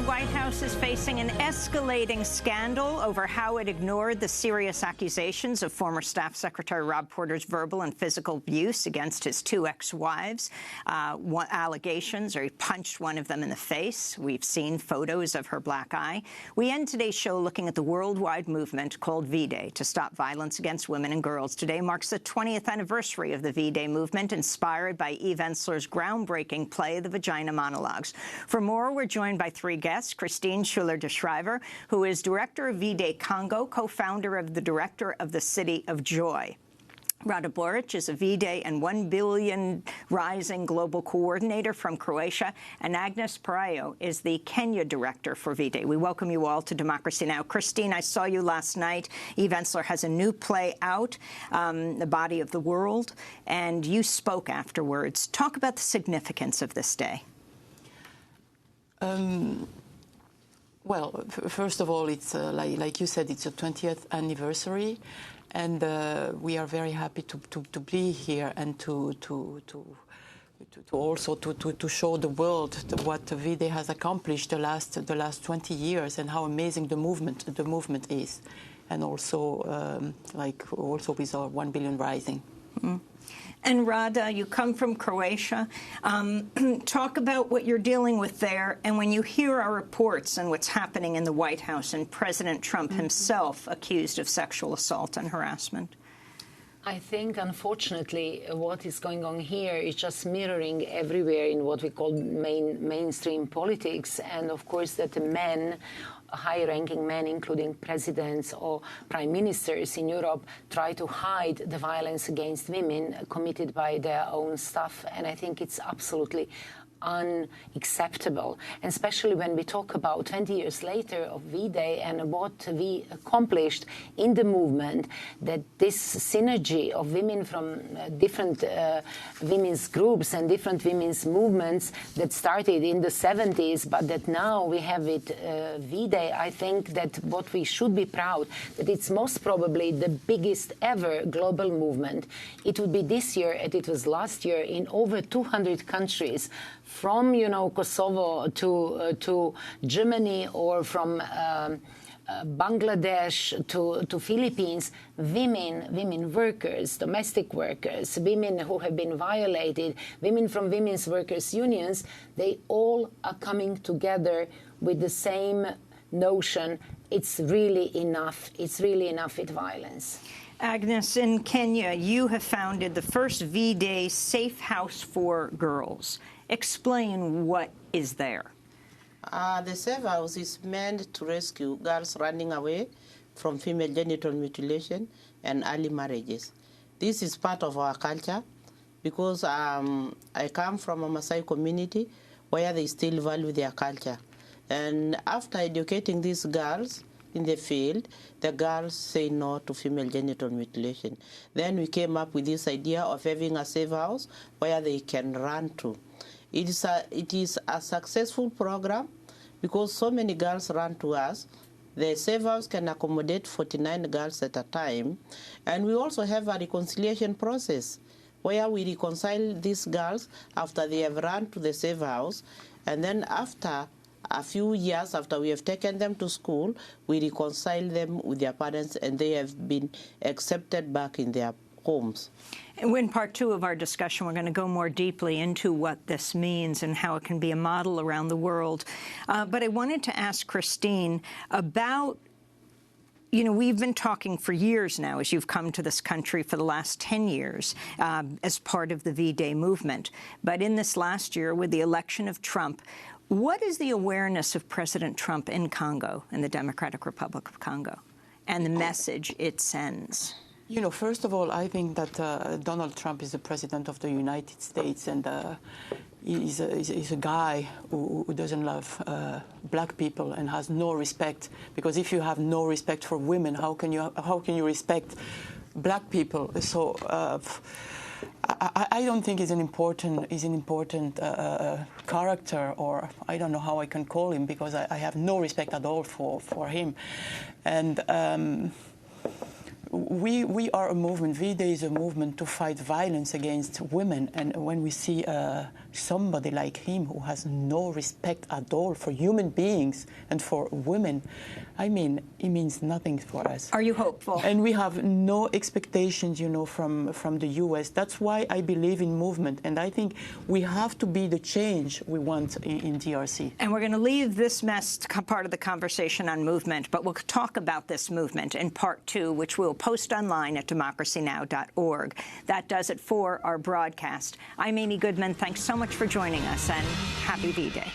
White House is facing an escalating scandal over how it ignored the serious accusations of former Staff Secretary Rob Porter's verbal and physical abuse against his two ex-wives. Allegations, or he punched one of them in the face. We've seen photos of her black eye. We end today's show looking at the worldwide movement called V-Day to stop violence against women and girls. Today marks the 20th anniversary of the V-Day movement, inspired by Eve Ensler's groundbreaking play, The Vagina Monologues. For more, we're joined by three guests: Christine Schuller de Schrijver, who is director of V-Day Congo, co-founder of the director of the City of Joy. Rada Boric is a V-Day and 1 Billion Rising global coordinator from Croatia, and Agnes Pirayo is the Kenya director for V-Day. We welcome you all to Democracy Now! Christine, I saw you last night. Eve Ensler has a new play out, The Body of the World, and you spoke afterwards. Talk about the significance of this day. Well, first of all, it's like you said, it's a 20th anniversary, and we are very happy to be here and to also show the world what V-Day has accomplished the last 20 years and how amazing the movement is, and also also with our 1 Billion Rising. Mm-hmm. And Rada, you come from Croatia. Talk about what you're dealing with there, and when you hear our reports and what's happening in the White House and President Trump himself accused of sexual assault and harassment. I think, unfortunately, what is going on here is just mirroring everywhere in what we call mainstream politics, and of course that the men, high-ranking men, including presidents or prime ministers in Europe, try to hide the violence against women committed by their own staff. And I think it's absolutely unacceptable, and especially when we talk about 20 years later of V-Day and what we accomplished in the movement, that this synergy of women from different women's groups and different women's movements that started in the 70s, but that now we have it V-Day. I think that what we should be proud, that it's most probably the biggest ever global movement. It would be this year, and it was last year, in over 200 countries, from Kosovo to Germany, or from Bangladesh to Philippines. Women workers, domestic workers, women who have been violated, women from women's workers' unions, they all are coming together with the same notion. It's really enough. It's really enough with violence. Agnes, in Kenya, you have founded the first V-Day Safe House for Girls. Explain what is there. The Safe House is meant to rescue girls running away from female genital mutilation and early marriages. This is part of our culture because I come from a Maasai community where they still value their culture. And after educating these girls in the field, the girls say no to female genital mutilation. Then we came up with this idea of having a safe house where they can run to. It is a successful program because so many girls run to us. The safe house can accommodate 49 girls at a time. And we also have a reconciliation process where we reconcile these girls after they have run to the safe house. And then after a few years, after we have taken them to school, we reconcile them with their parents, and they have been accepted back in their homes. In part two of our discussion, we're going to go more deeply into what this means and how it can be a model around the world. But I wanted to ask Christine about, we've been talking for years now, as you've come to this country for the last 10 years, as part of the V-Day movement. But in this last year, with the election of Trump, what is the awareness of President Trump in Congo, in the Democratic Republic of Congo, and the message it sends? First of all, I think that Donald Trump is the president of the United States, and he's a guy who doesn't love black people and has no respect. Because if you have no respect for women, how can you respect black people? So I don't think he's an important character, or I don't know how I can call him, because I have no respect at all for him. And we are a movement. V-Day is a movement to fight violence against women. And when we see somebody like him who has no respect at all for human beings and for women, I mean, he means nothing for us. Are you hopeful? And we have no expectations, you know, from the U.S. That's why I believe in movement, and I think we have to be the change we want in DRC. And we're going to leave this part of the conversation on movement, but we'll talk about this movement in part 2, which we'll post online at democracynow.org. That does it for our broadcast. I'm Amy Goodman. Thanks so much for joining us, and happy V-Day.